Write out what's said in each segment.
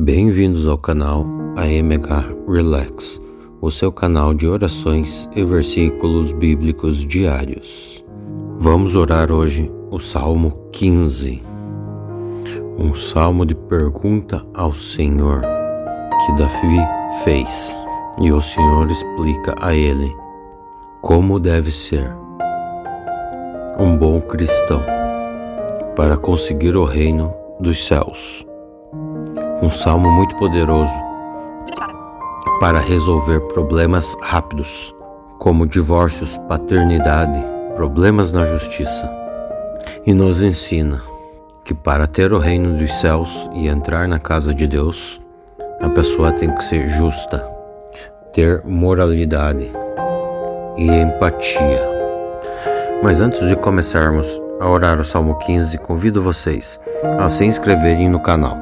Bem-vindos ao canal AMH Relax, o seu canal de orações e versículos bíblicos diários. Vamos orar hoje o Salmo 15, um salmo de pergunta ao Senhor que Davi fez, e o Senhor explica a ele como deve ser um bom cristão para conseguir o reino dos céus. Um salmo muito poderoso para resolver problemas rápidos, como divórcios, paternidade, problemas na justiça. E nos ensina que para ter o reino dos céus e entrar na casa de Deus, a pessoa tem que ser justa, ter moralidade e empatia. Mas antes de começarmos a orar o Salmo 15, convido vocês a se inscreverem no canal,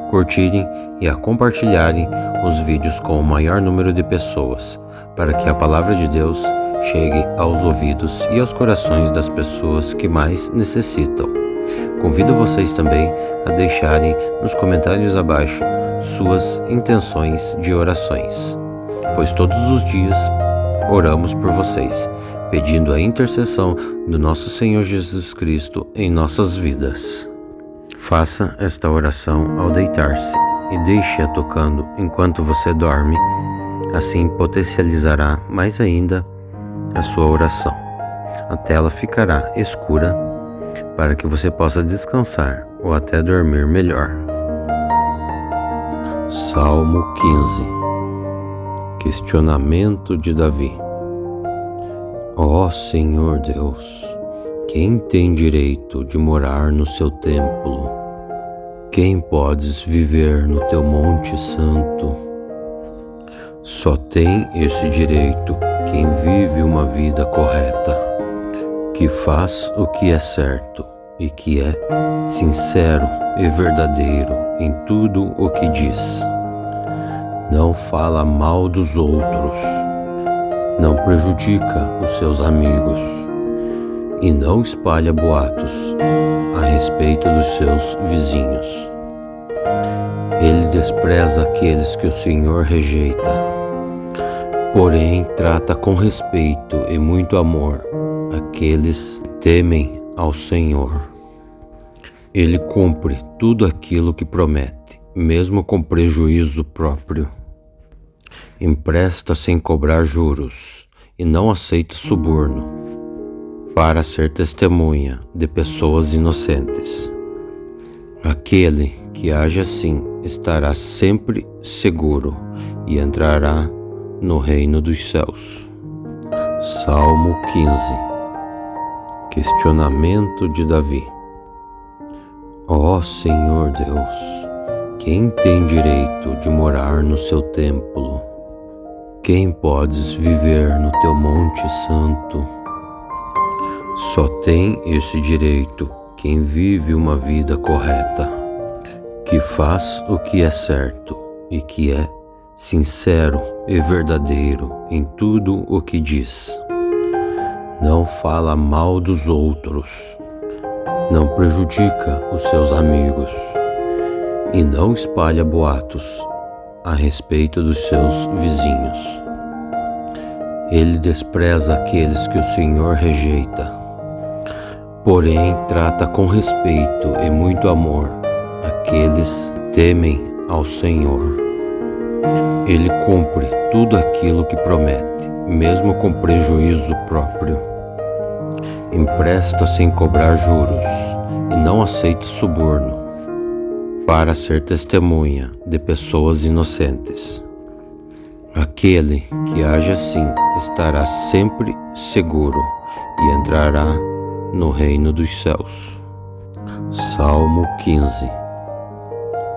curtirem e a compartilharem os vídeos com o maior número de pessoas, para que a palavra de Deus chegue aos ouvidos e aos corações das pessoas que mais necessitam. Convido vocês também a deixarem nos comentários abaixo suas intenções de orações, pois todos os dias oramos por vocês, pedindo a intercessão do nosso Senhor Jesus Cristo em nossas vidas. Faça esta oração ao deitar-se e deixe-a tocando enquanto você dorme, assim potencializará mais ainda a sua oração. A tela ficará escura para que você possa descansar ou até dormir melhor. Salmo 15. Questionamento de Davi. Ó Senhor Deus, quem tem direito de morar no seu templo? Quem podes viver no teu monte santo? Só tem esse direito quem vive uma vida correta, que faz o que é certo e que é sincero e verdadeiro em tudo o que diz. Não fala mal dos outros, não prejudica os seus amigos e não espalha boatos a respeito dos seus vizinhos. Ele despreza aqueles que o Senhor rejeita, porém trata com respeito e muito amor aqueles que temem ao Senhor. Ele cumpre tudo aquilo que promete, mesmo com prejuízo próprio. Empresta sem cobrar juros e não aceita suborno, para ser testemunha de pessoas inocentes. Aquele que age assim estará sempre seguro e entrará no reino dos céus. Salmo 15. Questionamento de Davi. Ó Senhor Deus, quem tem direito de morar no seu templo? Quem podes viver no teu monte santo? Só tem esse direito quem vive uma vida correta, que faz o que é certo e que é sincero e verdadeiro em tudo o que diz. Não fala mal dos outros, não prejudica os seus amigos e não espalha boatos a respeito dos seus vizinhos. Ele despreza aqueles que o Senhor rejeita, porém trata com respeito e muito amor aqueles que temem ao Senhor. Ele cumpre tudo aquilo que promete, mesmo com prejuízo próprio. Empresta sem cobrar juros e não aceita suborno, para ser testemunha de pessoas inocentes. Aquele que age assim estará sempre seguro e entrará no reino dos céus. Salmo 15.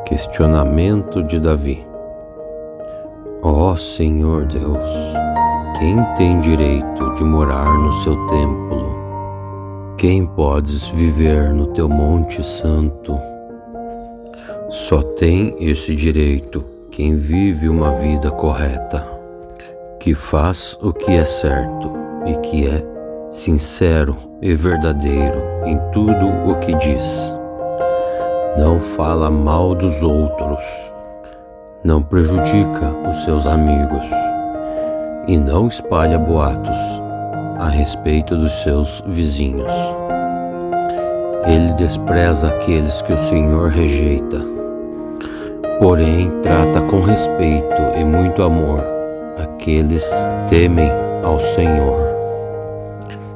Questionamento de Davi. Ó Senhor Deus, quem tem direito de morar no seu templo? Quem podes viver no teu monte santo? Só tem esse direito quem vive uma vida correta, que faz o que é certo e que é sincero e verdadeiro em tudo o que diz. Não fala mal dos outros, não prejudica os seus amigos e não espalha boatos a respeito dos seus vizinhos. Ele despreza aqueles que o Senhor rejeita, porém trata com respeito e muito amor aqueles que temem ao Senhor.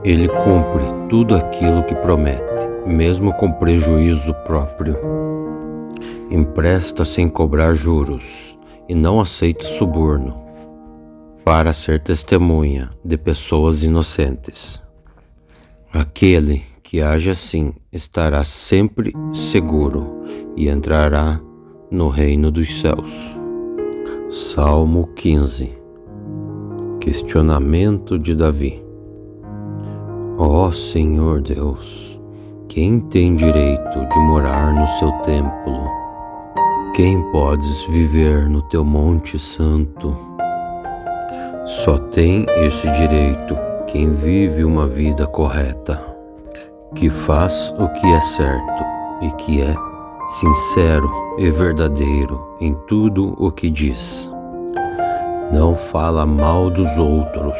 Ele cumpre tudo aquilo que promete, mesmo com prejuízo próprio. Empresta sem cobrar juros e não aceita suborno, para ser testemunha de pessoas inocentes. Aquele que age assim estará sempre seguro e entrará no reino dos céus. Salmo 15. Questionamento de Davi. Ó Senhor Deus, quem tem direito de morar no seu templo? Quem podes viver no teu monte santo? Só tem esse direito quem vive uma vida correta, que faz o que é certo e que é sincero e verdadeiro em tudo o que diz. Não fala mal dos outros,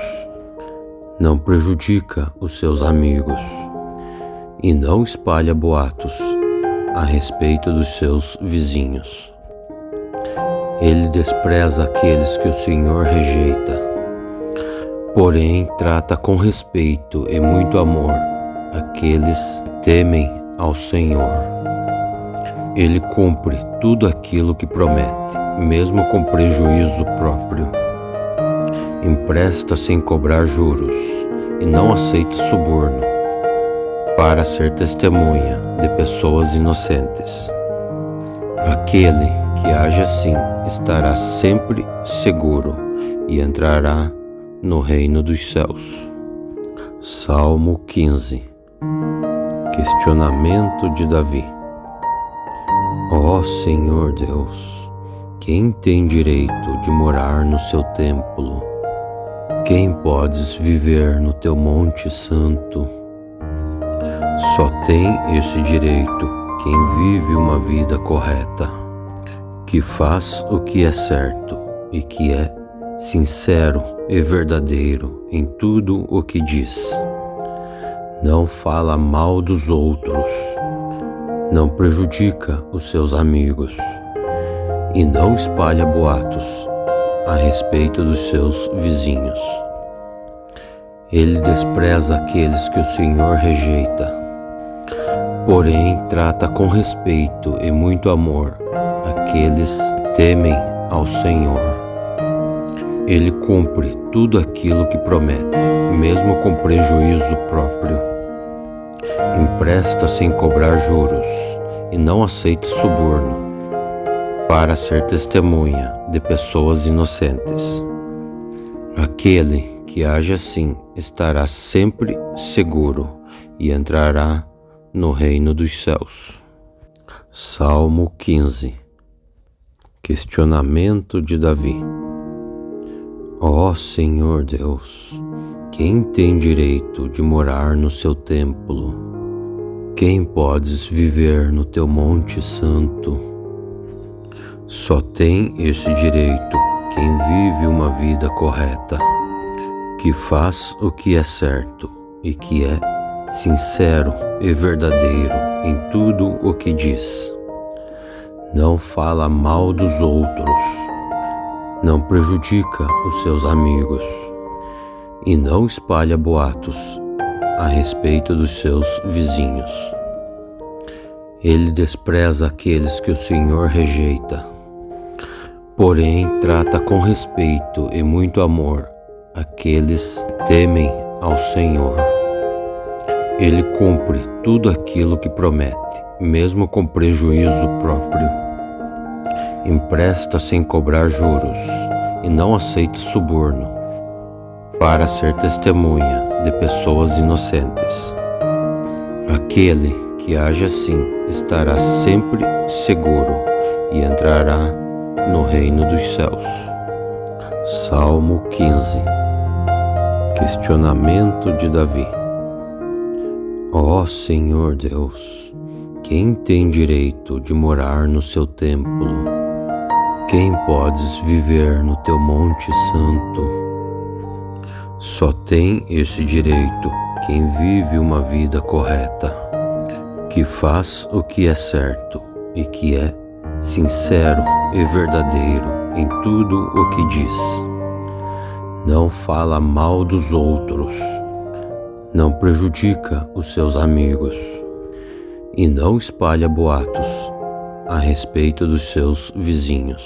não prejudica os seus amigos e não espalha boatos a respeito dos seus vizinhos. Ele despreza aqueles que o Senhor rejeita, porém trata com respeito e muito amor aqueles que temem ao Senhor. Ele cumpre tudo aquilo que promete, mesmo com prejuízo próprio. Empresta sem cobrar juros e não aceita suborno, para ser testemunha de pessoas inocentes. Aquele que age assim estará sempre seguro e entrará no reino dos céus. Salmo 15. Questionamento de Davi. Ó Senhor Deus, quem tem direito de morar no seu templo? Quem podes viver no teu monte santo? Só tem esse direito quem vive uma vida correta, que faz o que é certo e que é sincero e verdadeiro em tudo o que diz. Não fala mal dos outros, não prejudica os seus amigos e não espalha boatos a respeito dos seus vizinhos. Ele despreza aqueles que o Senhor rejeita, porém trata com respeito e muito amor aqueles que temem ao Senhor. Ele cumpre tudo aquilo que promete, mesmo com prejuízo próprio. Empresta sem cobrar juros e não aceita suborno, para ser testemunha de pessoas inocentes. Aquele que age assim estará sempre seguro e entrará no reino dos céus. Salmo 15. Questionamento de Davi. Ó Senhor Deus, quem tem direito de morar no seu templo? Quem podes viver no teu monte santo? Só tem esse direito quem vive uma vida correta, que faz o que é certo e que é sincero e verdadeiro em tudo o que diz. Não fala mal dos outros, não prejudica os seus amigos e não espalha boatos a respeito dos seus vizinhos. Ele despreza aqueles que o Senhor rejeita, porém trata com respeito e muito amor aqueles que temem ao Senhor. Ele cumpre tudo aquilo que promete, mesmo com prejuízo próprio. Empresta sem cobrar juros e não aceita suborno, para ser testemunha de pessoas inocentes. Aquele que age assim estará sempre seguro e entrará no reino dos céus. Salmo 15. Questionamento de Davi. Ó Senhor Deus, quem tem direito de morar no seu templo? Quem podes viver no teu monte santo? Só tem esse direito quem vive uma vida correta, que faz o que é certo e que é sincero e verdadeiro em tudo o que diz. Não fala mal dos outros, não prejudica os seus amigos e não espalha boatos a respeito dos seus vizinhos.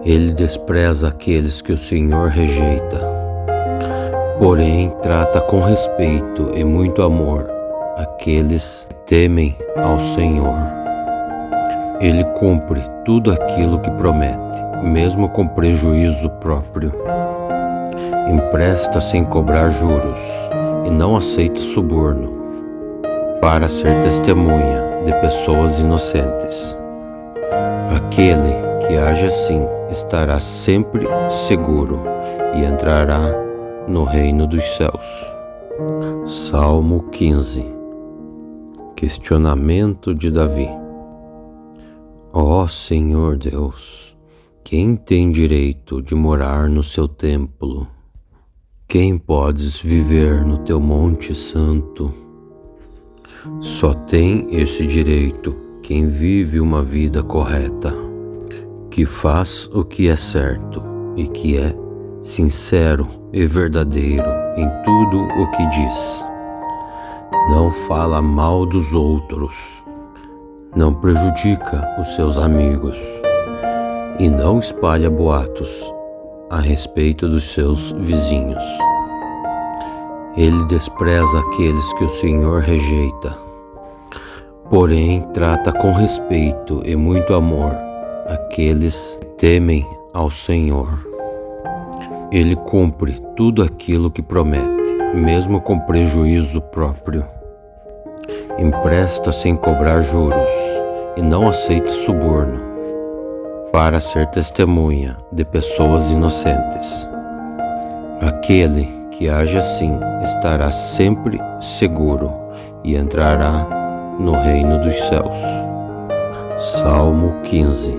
Ele despreza aqueles que o Senhor rejeita, porém trata com respeito e muito amor aqueles que temem ao Senhor. Ele cumpre tudo aquilo que promete, mesmo com prejuízo próprio. Empresta sem cobrar juros e não aceita suborno, para ser testemunha de pessoas inocentes. Aquele que age assim estará sempre seguro e entrará no reino dos céus. Salmo 15. Questionamento de Davi. Ó Senhor Deus, quem tem direito de morar no seu templo? Quem podes viver no teu monte santo? Só tem esse direito quem vive uma vida correta, que faz o que é certo e que é sincero e verdadeiro em tudo o que diz. Não fala mal dos outros, não prejudica os seus amigos e não espalha boatos a respeito dos seus vizinhos. Ele despreza aqueles que o Senhor rejeita, porém trata com respeito e muito amor aqueles que temem ao Senhor. Ele cumpre tudo aquilo que promete, mesmo com prejuízo próprio. Empresta sem cobrar juros e não aceita suborno, para ser testemunha de pessoas inocentes. Aquele que age assim estará sempre seguro e entrará no reino dos céus. Salmo 15.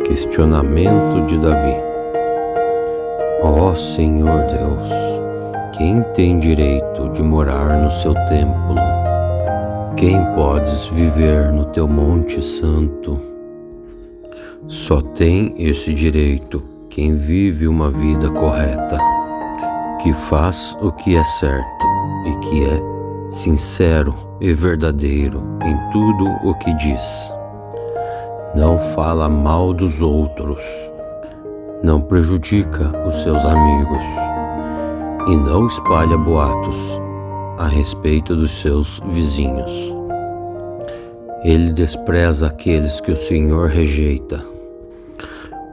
Questionamento de Davi. Ó Senhor Deus, quem tem direito de morar no seu templo? Quem podes viver no teu monte santo? Só tem esse direito quem vive uma vida correta, que faz o que é certo e que é sincero e verdadeiro em tudo o que diz. Não fala mal dos outros, não prejudica os seus amigos e não espalha boatos a respeito dos seus vizinhos. Ele despreza aqueles que o Senhor rejeita,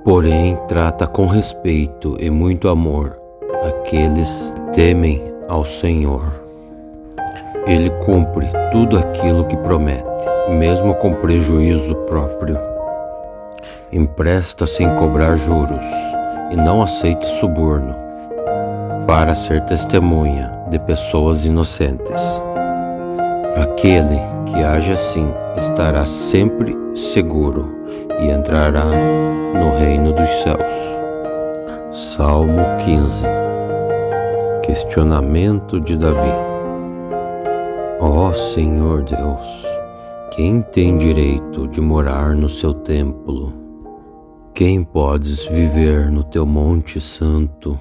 porém trata com respeito e muito amor aqueles que temem ao Senhor. Ele cumpre tudo aquilo que promete, mesmo com prejuízo próprio. Empresta sem cobrar juros e não aceita suborno, para ser testemunha de pessoas inocentes. Aquele que age assim estará sempre seguro e entrará no reino dos céus. Salmo 15. Questionamento de Davi. Ó Senhor Deus, quem tem direito de morar no seu templo? Quem podes viver no teu monte santo?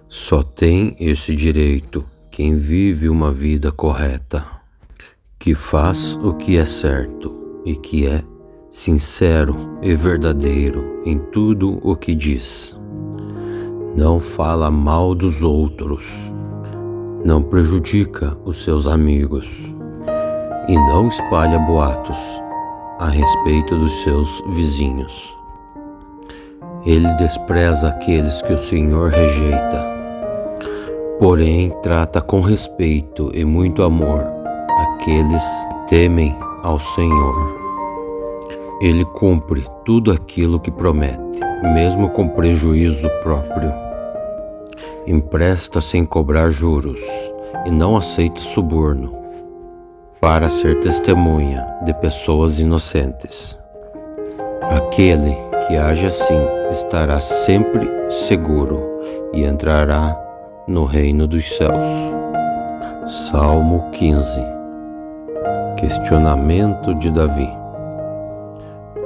Só tem esse direito quem vive uma vida correta, que faz o que é certo e que é sincero e verdadeiro em tudo o que diz. Não fala mal dos outros, não prejudica os seus amigos e não espalha boatos a respeito dos seus vizinhos. Ele despreza aqueles que o Senhor rejeita, porém trata com respeito e muito amor aqueles que temem ao Senhor. Ele cumpre tudo aquilo que promete, mesmo com prejuízo próprio. Empresta sem cobrar juros e não aceita suborno, para ser testemunha de pessoas inocentes. Aquele que age assim estará sempre seguro e entrará no reino dos céus. Salmo 15. Questionamento de Davi.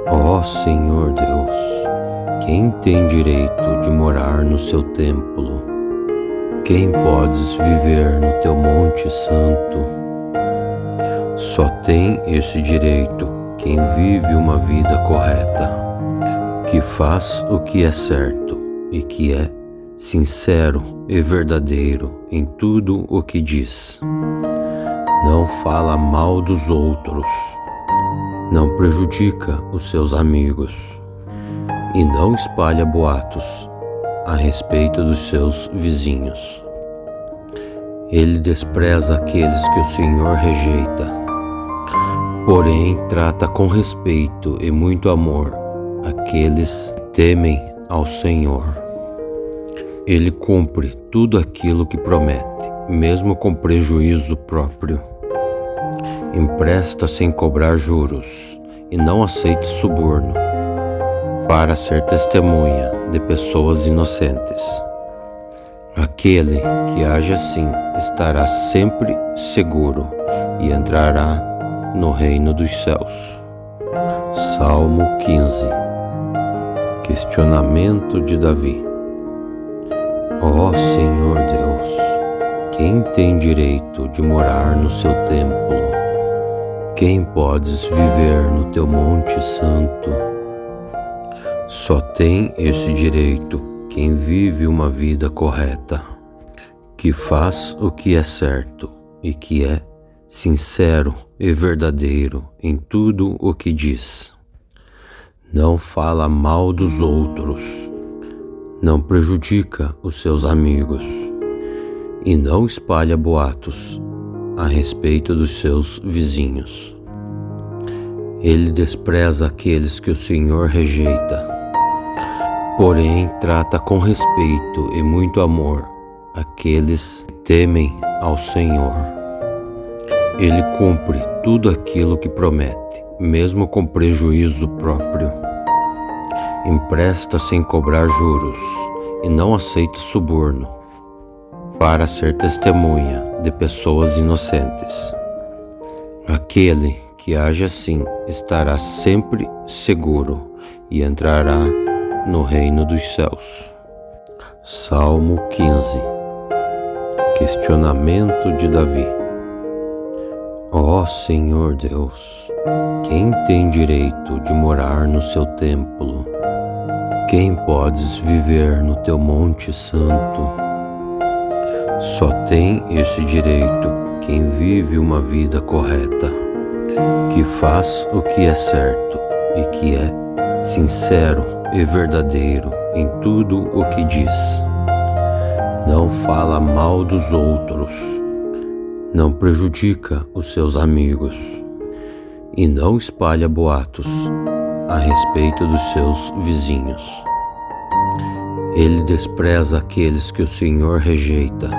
Ó Senhor Deus, quem tem direito de morar no seu templo? Quem podes viver no teu monte santo? Só tem esse direito quem vive uma vida correta, que faz o que é certo e que é sincero e verdadeiro em tudo o que diz. Não fala mal dos outros, não prejudica os seus amigos e não espalha boatos a respeito dos seus vizinhos. Ele despreza aqueles que o Senhor rejeita, porém trata com respeito e muito amor aqueles que temem ao Senhor. Ele cumpre tudo aquilo que promete, mesmo com prejuízo próprio. Empresta sem cobrar juros e não aceita suborno, para ser testemunha de pessoas inocentes. Aquele que age assim estará sempre seguro e entrará no reino dos céus. Salmo 15. Questionamento de Davi. Ó Senhor Deus, quem tem direito de morar no seu templo? Quem podes viver no teu monte santo? Só tem esse direito quem vive uma vida correta, que faz o que é certo e que é sincero e verdadeiro em tudo o que diz. Não fala mal dos outros, não prejudica os seus amigos e não espalha boatos a respeito dos seus vizinhos. Ele despreza aqueles que o Senhor rejeita, porém trata com respeito e muito amor aqueles que temem ao Senhor. Ele cumpre tudo aquilo que promete, mesmo com prejuízo próprio. Empresta sem cobrar juros e não aceita suborno, para ser testemunha de pessoas inocentes. Aquele que age assim estará sempre seguro e entrará no reino dos céus. Salmo 15. Questionamento de Davi. Ó Senhor Deus, quem tem direito de morar no seu templo? Quem podes viver no teu monte santo? Só tem esse direito quem vive uma vida correta, que faz o que é certo e que é sincero e verdadeiro em tudo o que diz. Não fala mal dos outros, não prejudica os seus amigos e não espalha boatos a respeito dos seus vizinhos. Ele despreza aqueles que o Senhor rejeita,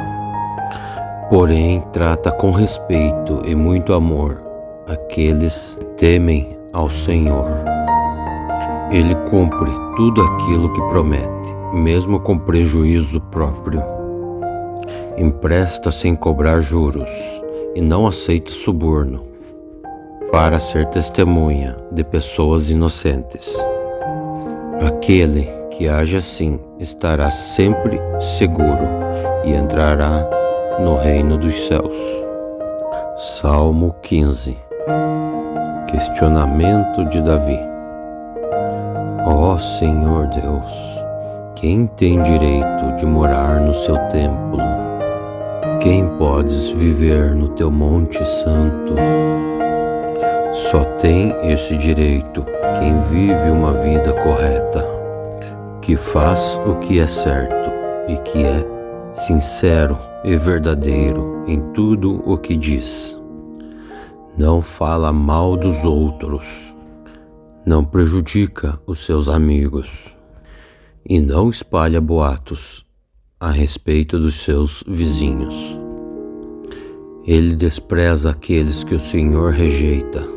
porém trata com respeito e muito amor aqueles que temem ao Senhor. Ele cumpre tudo aquilo que promete, mesmo com prejuízo próprio. Empresta sem cobrar juros e não aceita suborno, para ser testemunha de pessoas inocentes. Aquele que age assim estará sempre seguro e entrará no reino dos céus. Salmo 15. Questionamento de Davi. Ó Senhor Deus, quem tem direito de morar no seu templo? Quem podes viver no teu monte santo? Só tem esse direito quem vive uma vida correta, que faz o que é certo e que é sincero e verdadeiro em tudo o que diz. Não fala mal dos outros, não prejudica os seus amigos e não espalha boatos a respeito dos seus vizinhos. Ele despreza aqueles que o Senhor rejeita,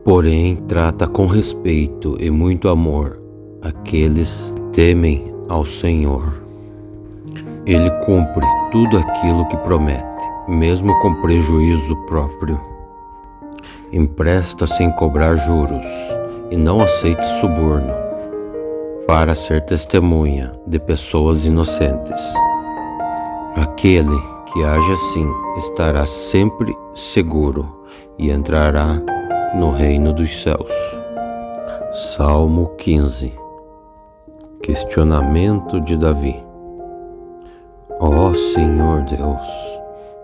porém trata com respeito e muito amor aqueles que temem ao Senhor. Ele cumpre tudo aquilo que promete, mesmo com prejuízo próprio. Empresta sem cobrar juros e não aceita suborno, para ser testemunha de pessoas inocentes. Aquele que age assim estará sempre seguro e entrará no reino dos céus. Salmo 15. Questionamento de Davi. Ó Senhor Deus,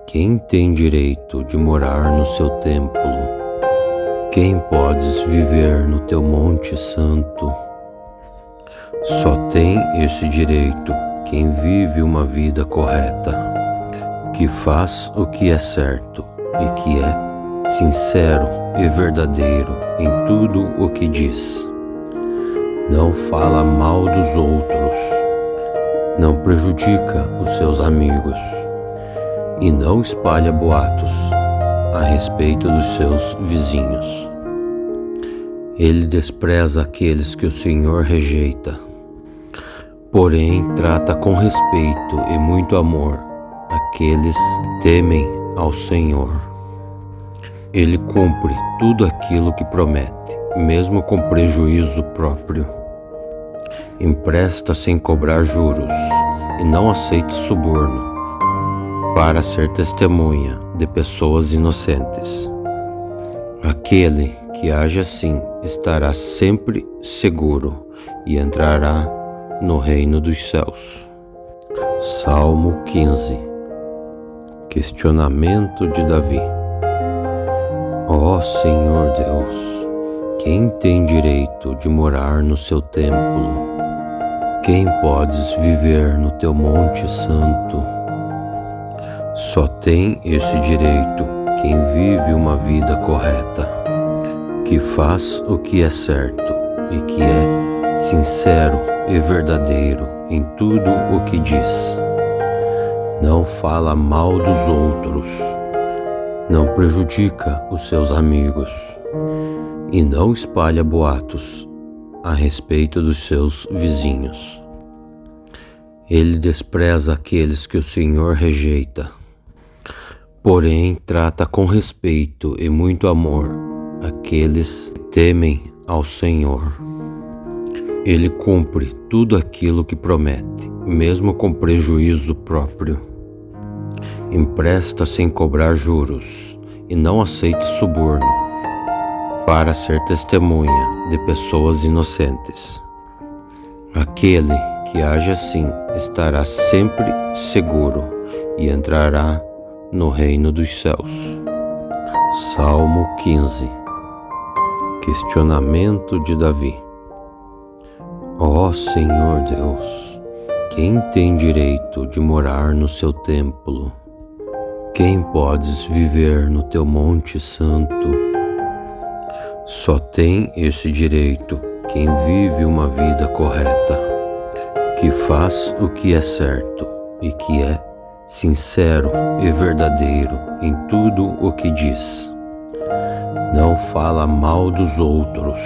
quem tem direito de morar no seu templo? Quem podes viver no teu monte santo? Só tem esse direito quem vive uma vida correta, que faz o que é certo e que é sincero e verdadeiro em tudo o que diz. Não fala mal dos outros, não prejudica os seus amigos e não espalha boatos a respeito dos seus vizinhos. Ele despreza aqueles que o Senhor rejeita, porém trata com respeito e muito amor aqueles que temem ao Senhor. Ele cumpre tudo aquilo que promete, mesmo com prejuízo próprio. Empresta sem cobrar juros e não aceita suborno, para ser testemunha de pessoas inocentes. Aquele que age assim estará sempre seguro e entrará no reino dos céus. Salmo 15. Questionamento de Davi. Ó Senhor Deus, quem tem direito de morar no seu templo? Quem podes viver no teu monte santo? Só tem esse direito quem vive uma vida correta, que faz o que é certo e que é sincero e verdadeiro em tudo o que diz. Não fala mal dos outros, não prejudica os seus amigos e não espalha boatos a respeito dos seus vizinhos. Ele despreza aqueles que o Senhor rejeita, porém trata com respeito e muito amor aqueles que temem ao Senhor. Ele cumpre tudo aquilo que promete, mesmo com prejuízo próprio. Empresta sem cobrar juros e não aceita suborno, para ser testemunha de pessoas inocentes. Aquele que age assim estará sempre seguro e entrará no reino dos céus. Salmo 15. Questionamento de Davi. Ó Senhor Deus, quem tem direito de morar no seu templo? Quem podes viver no teu monte santo? Só tem esse direito quem vive uma vida correta, que faz o que é certo e que é sincero e verdadeiro em tudo o que diz. Não fala mal dos outros,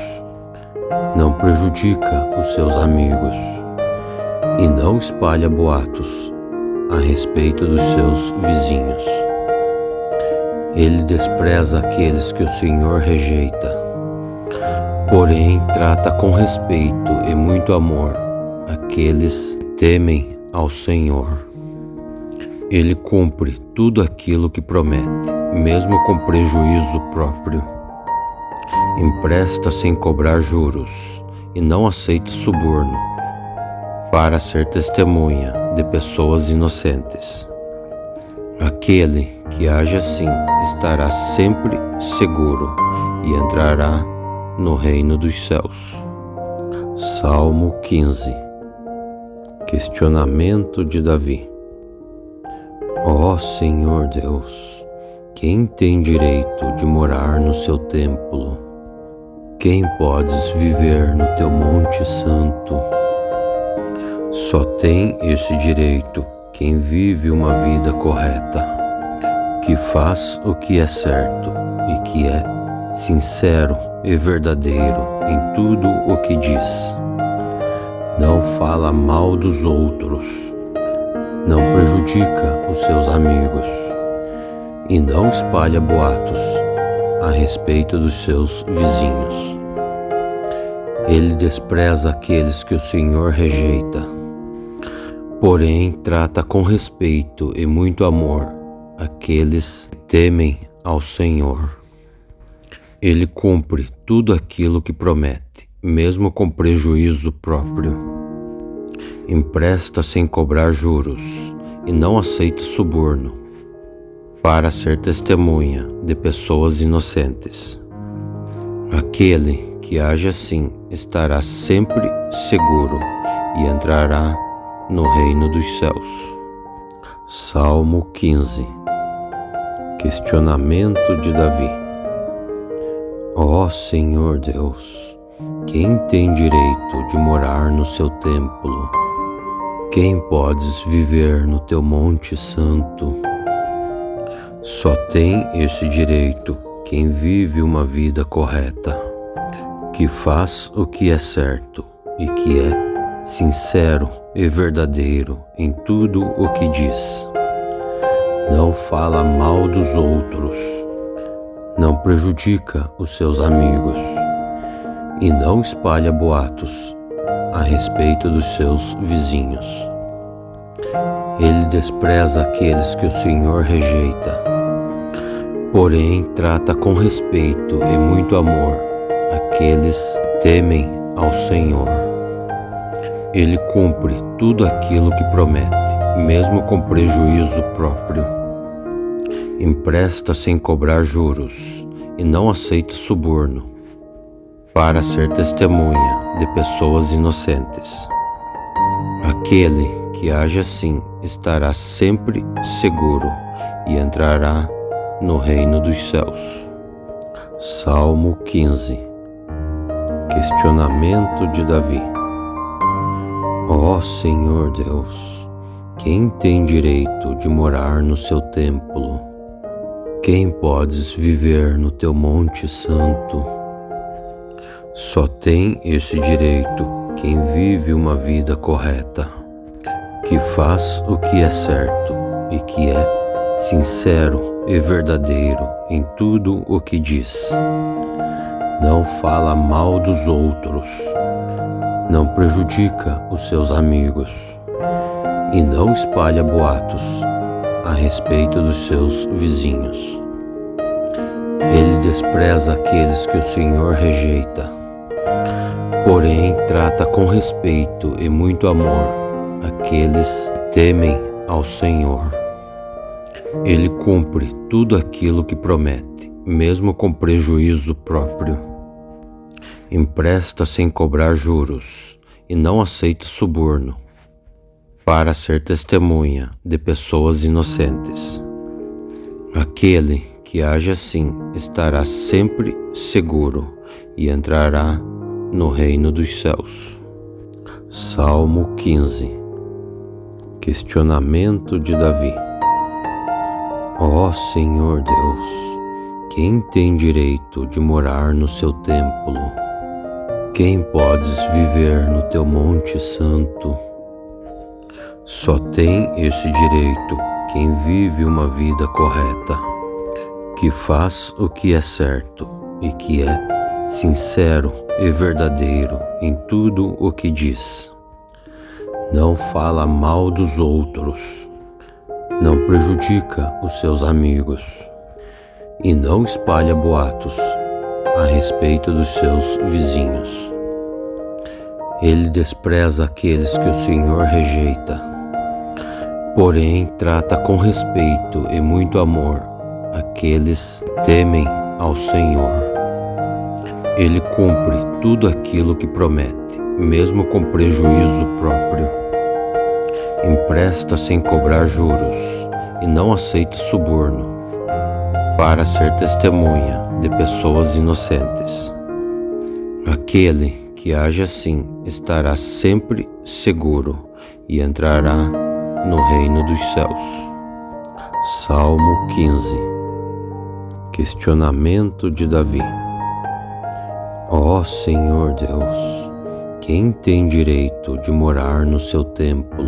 não prejudica os seus amigos e não espalha boatos a respeito dos seus vizinhos. Ele despreza aqueles que o Senhor rejeita, porém trata com respeito e muito amor aqueles que temem ao Senhor. Ele cumpre tudo aquilo que promete, mesmo com prejuízo próprio. Empresta sem cobrar juros e não aceita suborno, para ser testemunha de pessoas inocentes. Aquele que age assim estará sempre seguro e entrará no reino dos céus. Salmo 15. Questionamento de Davi. Ó Senhor Deus, quem tem direito de morar no seu templo? Quem podes viver no teu monte santo? Só tem esse direito quem vive uma vida correta, que faz o que é certo e que é sincero e verdadeiro em tudo o que diz. Não fala mal dos outros, não prejudica os seus amigos e não espalha boatos a respeito dos seus vizinhos. Ele despreza aqueles que o Senhor rejeita, porém trata com respeito e muito amor aqueles que temem ao Senhor. Ele cumpre tudo aquilo que promete, mesmo com prejuízo próprio. Empresta sem cobrar juros e não aceita suborno, para ser testemunha de pessoas inocentes. Aquele que age assim estará sempre seguro e entrará no reino dos céus. Salmo 15. Questionamento de Davi. Ó Senhor Deus, quem tem direito de morar no seu templo? Quem podes viver no teu monte santo? Só tem esse direito quem vive uma vida correta, que faz o que é certo e que é sincero e verdadeiro em tudo o que diz. Não fala mal dos outros, não prejudica os seus amigos e não espalha boatos a respeito dos seus vizinhos. Ele despreza aqueles que o Senhor rejeita, porém trata com respeito e muito amor aqueles que temem ao Senhor. Ele cumpre tudo aquilo que promete, mesmo com prejuízo próprio. Empresta sem cobrar juros e não aceita suborno, para ser testemunha de pessoas inocentes. Aquele que age assim estará sempre seguro e entrará no reino dos céus. Salmo 15. Questionamento de Davi. Ó Senhor Deus, quem tem direito de morar no seu templo? Quem podes viver no teu monte santo? Só tem esse direito quem vive uma vida correta, que faz o que é certo e que é sincero e verdadeiro em tudo o que diz. Não fala mal dos outros, não prejudica os seus amigos e não espalha boatos a respeito dos seus vizinhos. Ele despreza aqueles que o Senhor rejeita, porém trata com respeito e muito amor aqueles que temem ao Senhor. Ele cumpre tudo aquilo que promete, mesmo com prejuízo próprio. Empresta sem cobrar juros e não aceita suborno, para ser testemunha de pessoas inocentes. Aquele que age assim estará sempre seguro e entrará no reino dos céus. Salmo 15. Questionamento de Davi. Ó Senhor Deus, quem tem direito de morar no seu templo? Quem podes viver no teu monte santo? Só tem esse direito quem vive uma vida correta, que faz o que é certo e que é sincero e verdadeiro em tudo o que diz. Não fala mal dos outros, não prejudica os seus amigos e não espalha boatos a respeito dos seus vizinhos. Ele despreza aqueles que o Senhor rejeita, porém trata com respeito e muito amor aqueles que temem ao Senhor. Ele cumpre tudo aquilo que promete, mesmo com prejuízo próprio. Empresta sem cobrar juros e não aceita suborno, para ser testemunha de pessoas inocentes. Aquele que age assim estará sempre seguro e entrará no reino dos céus. Salmo 15. Questionamento de Davi. Ó Senhor Deus, quem tem direito de morar no seu templo?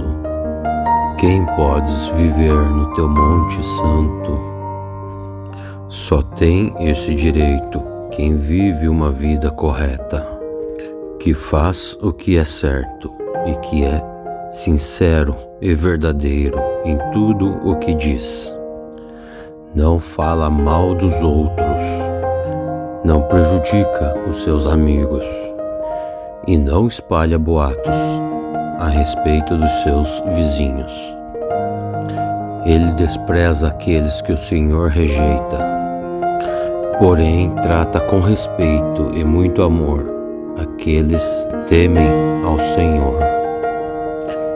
Quem podes viver no teu monte santo? Só tem esse direito quem vive uma vida correta, que faz o que é certo e que é sincero e verdadeiro em tudo o que diz. Não fala mal dos outros, não prejudica os seus amigos e não espalha boatos a respeito dos seus vizinhos. Ele despreza aqueles que o Senhor rejeita, porém trata com respeito e muito amor aqueles que temem ao Senhor.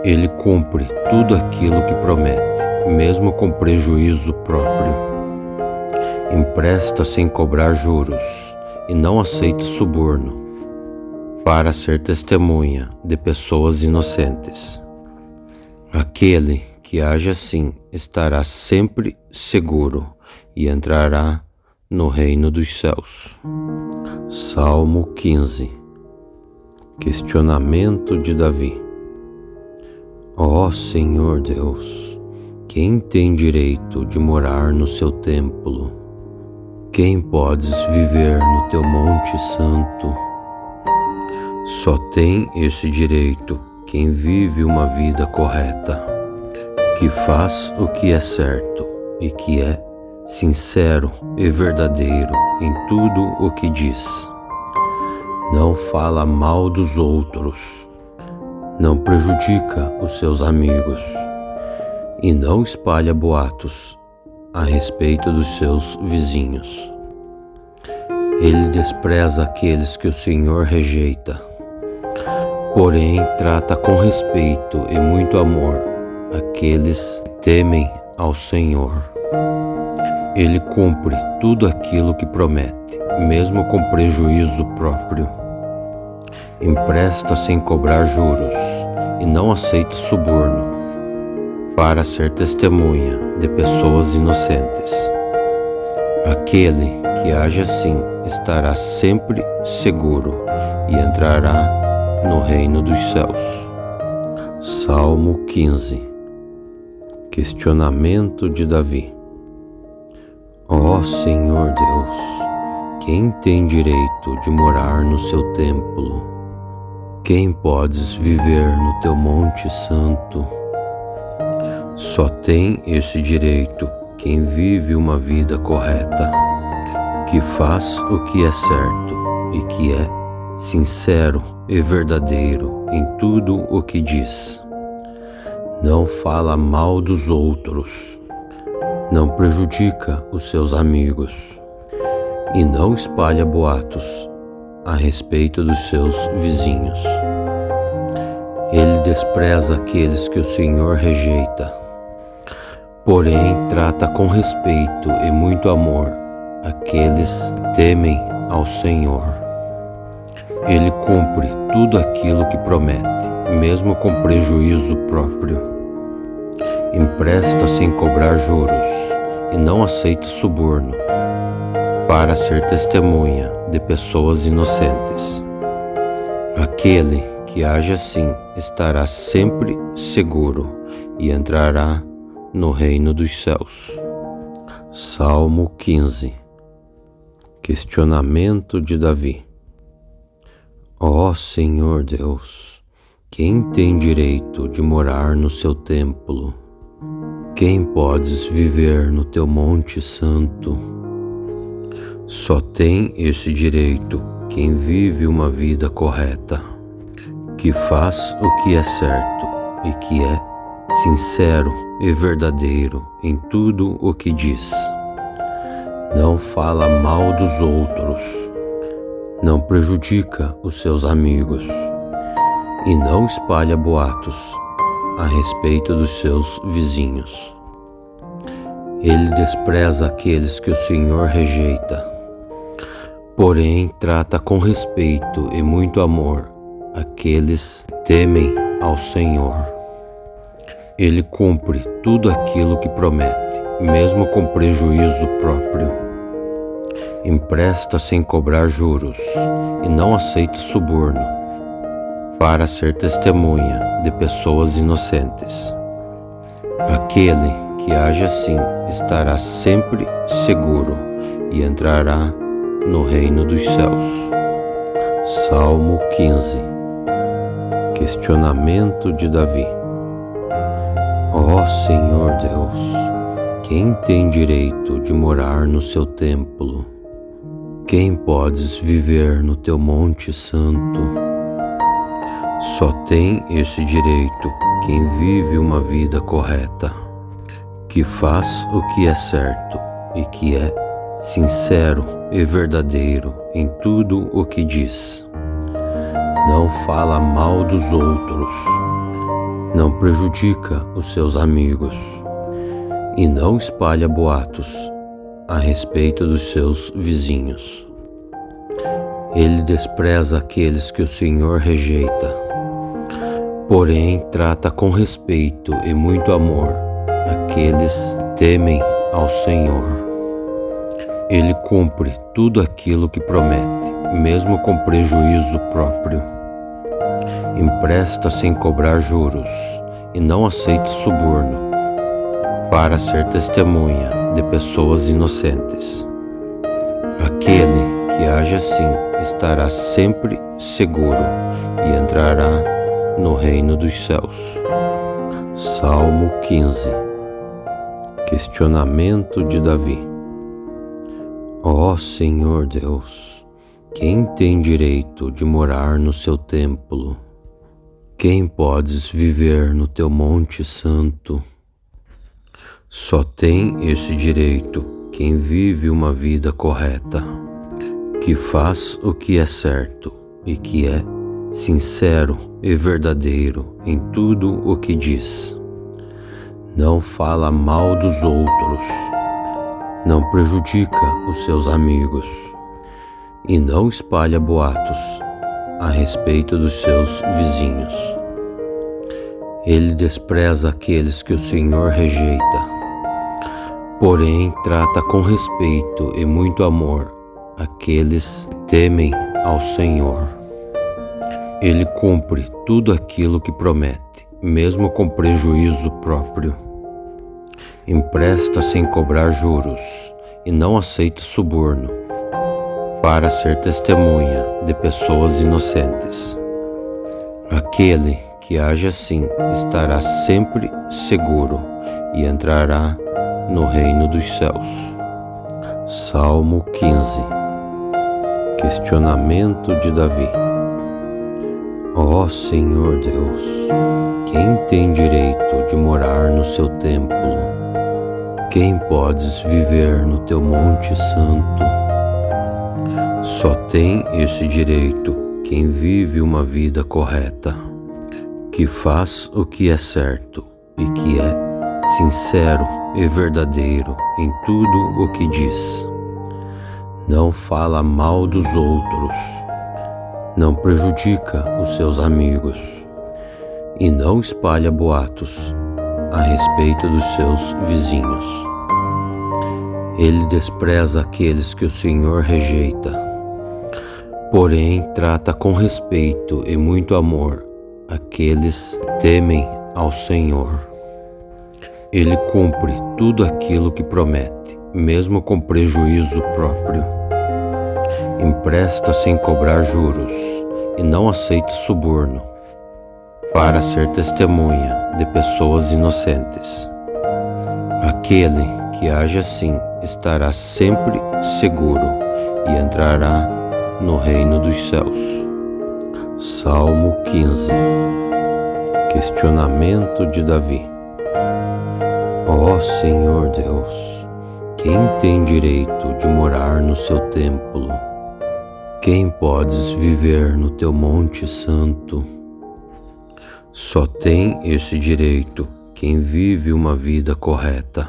Ele cumpre tudo aquilo que promete, mesmo com prejuízo próprio. Empresta sem cobrar juros e não aceita suborno, para ser testemunha de pessoas inocentes. Aquele que age assim estará sempre seguro e entrará no reino dos céus. Salmo 15. Questionamento de Davi. Ó Senhor Deus, quem tem direito de morar no seu templo? Quem podes viver no teu monte santo? Só tem esse direito quem vive uma vida correta, que faz o que é certo e que é sincero e verdadeiro em tudo o que diz. Não fala mal dos outros, não prejudica os seus amigos e não espalha boatos a respeito dos seus vizinhos. Ele despreza aqueles que o Senhor rejeita, porém trata com respeito e muito amor aqueles que temem ao Senhor. Ele cumpre tudo aquilo que promete, mesmo com prejuízo próprio. Empresta sem cobrar juros e não aceita suborno, para ser testemunha de pessoas inocentes. Aquele que age assim estará sempre seguro e entrará no reino dos céus. Salmo 15. Questionamento de Davi. Ó Senhor Deus, quem tem direito de morar no seu templo? Quem podes viver no teu monte santo? Só tem esse direito quem vive uma vida correta, que faz o que é certo e que é sincero e verdadeiro em tudo o que diz. Não fala mal dos outros, não prejudica os seus amigos e não espalha boatos a respeito dos seus vizinhos. Ele despreza aqueles que o Senhor rejeita, porém trata com respeito e muito amor aqueles que temem ao Senhor. Ele cumpre tudo aquilo que promete, mesmo com prejuízo próprio. Empresta sem cobrar juros e não aceita suborno, para ser testemunha de pessoas inocentes. Aquele que age assim estará sempre seguro e entrará no reino dos céus. Salmo 15. Questionamento de Davi. Ó Senhor Deus, quem tem direito de morar no seu templo? Quem podes viver no teu monte santo? Só tem esse direito quem vive uma vida correta, que faz o que é certo e que é sincero e verdadeiro em tudo o que diz. Não fala mal dos outros, não prejudica os seus amigos e não espalha boatos a respeito dos seus vizinhos. Ele despreza aqueles que o Senhor rejeita, porém trata com respeito e muito amor aqueles que temem ao Senhor. Ele cumpre tudo aquilo que promete, mesmo com prejuízo próprio. Empresta sem cobrar juros e não aceita suborno, para ser testemunha de pessoas inocentes. Aquele que age assim estará sempre seguro e entrará no reino dos céus. Salmo 15. Questionamento de Davi. Ó Senhor Deus, quem tem direito de morar no seu templo? Quem podes viver no teu monte santo? Só tem esse direito quem vive uma vida correta, que faz o que é certo e que é sincero e verdadeiro em tudo o que diz. Não fala mal dos outros, não prejudica os seus amigos e não espalha boatos a respeito dos seus vizinhos. Ele despreza aqueles que o Senhor rejeita, porém trata com respeito e muito amor aqueles que temem ao Senhor. Ele cumpre tudo aquilo que promete, mesmo com prejuízo próprio. Empresta sem cobrar juros e não aceita suborno, para ser testemunha de pessoas inocentes. Aquele que age assim estará sempre seguro e entrará no reino dos céus. Salmo 15. Questionamento de Davi. Ó Senhor Deus, quem tem direito de morar no seu templo? Quem podes viver no teu monte santo? Só tem esse direito quem vive uma vida correta, que faz o que é certo e que é sincero e verdadeiro em tudo o que diz. Não fala mal dos outros, não prejudica os seus amigos e não espalha boatos a respeito dos seus vizinhos. Ele despreza aqueles que o Senhor rejeita, porém trata com respeito e muito amor aqueles que temem ao Senhor. Ele cumpre tudo aquilo que promete, mesmo com prejuízo próprio. Empresta sem cobrar juros e não aceita suborno, para ser testemunha de pessoas inocentes. Aquele que age assim estará sempre seguro e entrará no reino dos céus. Salmo 15. Questionamento de Davi. Ó Senhor Deus, quem tem direito de morar no seu templo? Quem podes viver no teu monte santo? Só tem esse direito quem vive uma vida correta, que faz o que é certo e que é sincero e verdadeiro em tudo o que diz. Não fala mal dos outros, não prejudica os seus amigos e não espalha boatos a respeito dos seus vizinhos. Ele despreza aqueles que o Senhor rejeita, porém trata com respeito e muito amor aqueles que temem ao Senhor. Ele cumpre tudo aquilo que promete, mesmo com prejuízo próprio. Empresta sem cobrar juros e não aceita suborno, para ser testemunha de pessoas inocentes. Aquele que age assim estará sempre seguro e entrará no reino dos céus. Salmo 15. Questionamento de Davi. Ó Senhor Deus, quem tem direito de morar no seu templo? Quem podes viver no teu monte santo? Só tem esse direito quem vive uma vida correta,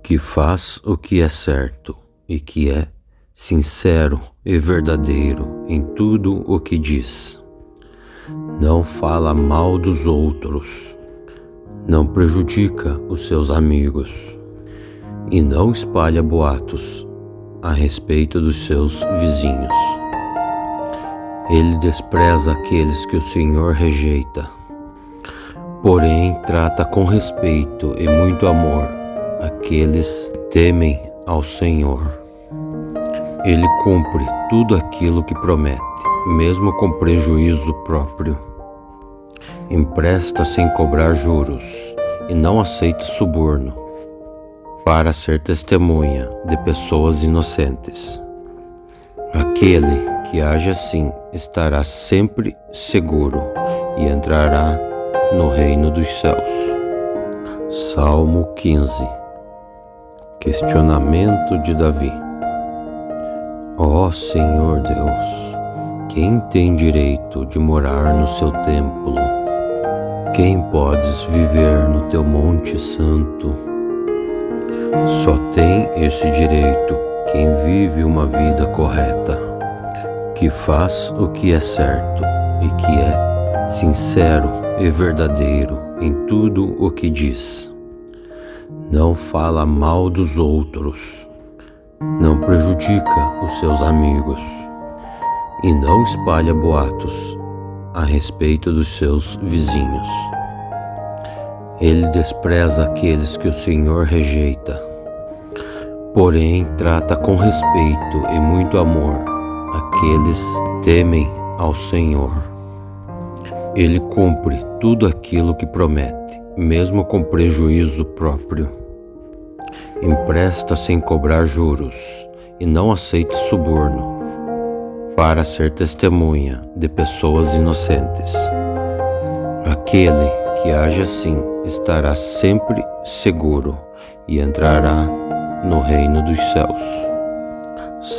que faz o que é certo e que é sincero e verdadeiro em tudo o que diz. Não fala mal dos outros, não prejudica os seus amigos e não espalha boatos a respeito dos seus vizinhos. Ele despreza aqueles que o Senhor rejeita, porém trata com respeito e muito amor aqueles que temem ao Senhor. Ele cumpre tudo aquilo que promete, mesmo com prejuízo próprio. Empresta sem cobrar juros e não aceita suborno, para ser testemunha de pessoas inocentes. Aquele que age assim estará sempre seguro e entrará no reino dos céus. Salmo 15. Questionamento de Davi. Ó Senhor Deus, quem tem direito de morar no seu templo? Quem podes viver no teu monte santo? Só tem esse direito quem vive uma vida correta, que faz o que é certo e que é sincero e verdadeiro em tudo o que diz. Não fala mal dos outros, não prejudica os seus amigos e não espalha boatos a respeito dos seus vizinhos. Ele despreza aqueles que o Senhor rejeita, porém trata com respeito e muito amor aqueles que temem ao Senhor. Ele cumpre tudo aquilo que promete, mesmo com prejuízo próprio. Empresta sem cobrar juros e não aceita suborno, para ser testemunha de pessoas inocentes. Aquele que age assim estará sempre seguro e entrará no reino dos céus.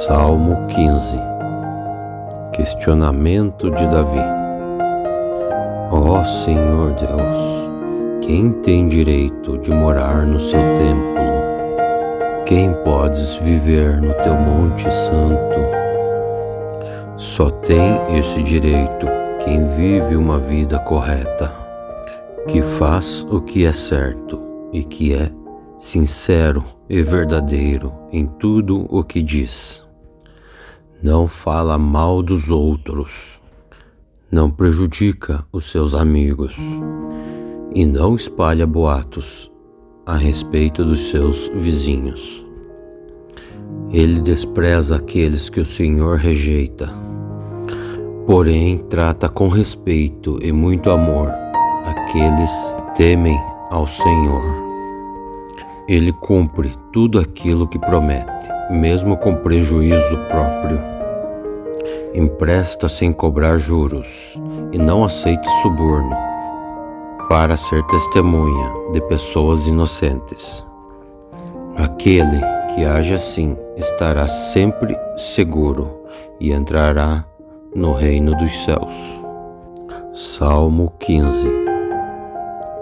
Salmo 15. Questionamento de Davi. Ó Senhor Deus, quem tem direito de morar no seu templo? Quem podes viver no teu monte santo? Só tem esse direito quem vive uma vida correta, que faz o que é certo e que é sincero e verdadeiro em tudo o que diz. Não fala mal dos outros, não prejudica os seus amigos e não espalha boatos a respeito dos seus vizinhos. Ele despreza aqueles que o Senhor rejeita, porém trata com respeito e muito amor aqueles que temem ao Senhor. Ele cumpre tudo aquilo que promete, mesmo com prejuízo próprio. Empresta sem cobrar juros e não aceita suborno, para ser testemunha de pessoas inocentes. Aquele que age assim estará sempre seguro e entrará no reino dos céus. Salmo 15.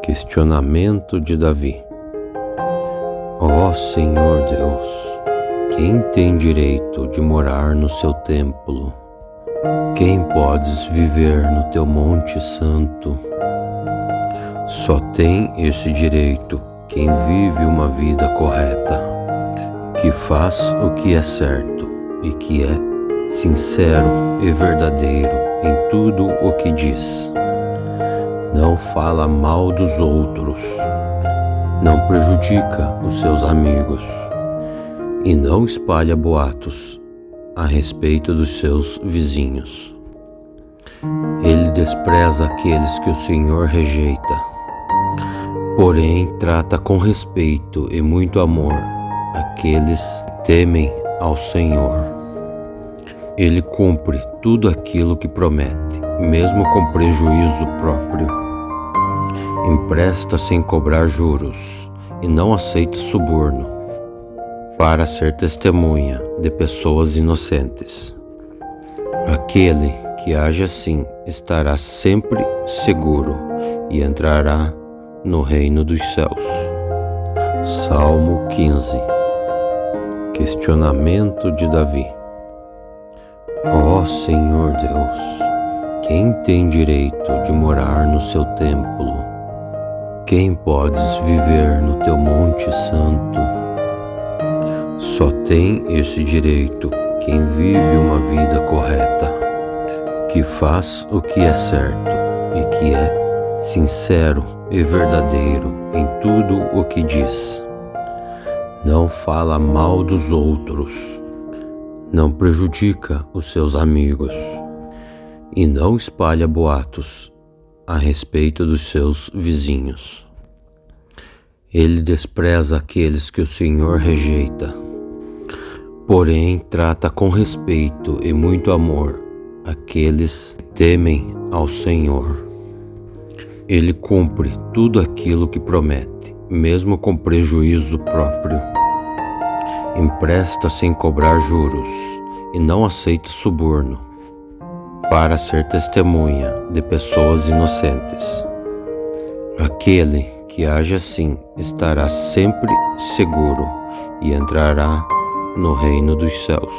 Questionamento de Davi. Ó Senhor Deus, quem tem direito de morar no seu templo? Quem podes viver no teu monte santo? Só tem esse direito quem vive uma vida correta, que faz o que é certo e que é sincero e verdadeiro em tudo o que diz. Não fala mal dos outros, não prejudica os seus amigos e não espalha boatos a respeito dos seus vizinhos. Ele despreza aqueles que o Senhor rejeita, porém trata com respeito e muito amor aqueles que temem ao Senhor. Ele cumpre tudo aquilo que promete, mesmo com prejuízo próprio. Empresta sem cobrar juros e não aceita suborno, para ser testemunha de pessoas inocentes. Aquele que age assim estará sempre seguro e entrará no reino dos céus. Salmo 15. Questionamento de Davi. Ó Senhor Deus, quem tem direito de morar no seu templo? Quem podes viver no teu monte santo? Só tem esse direito quem vive uma vida correta, que faz o que é certo e que é sincero e verdadeiro em tudo o que diz. Não fala mal dos outros, não prejudica os seus amigos e não espalha boatos a respeito dos seus vizinhos. Ele despreza aqueles que o Senhor rejeita, porém trata com respeito e muito amor aqueles que temem ao Senhor. Ele cumpre tudo aquilo que promete, mesmo com prejuízo próprio. Empresta sem cobrar juros e não aceita suborno, para ser testemunha de pessoas inocentes. Aquele que age assim estará sempre seguro e entrará no reino dos céus.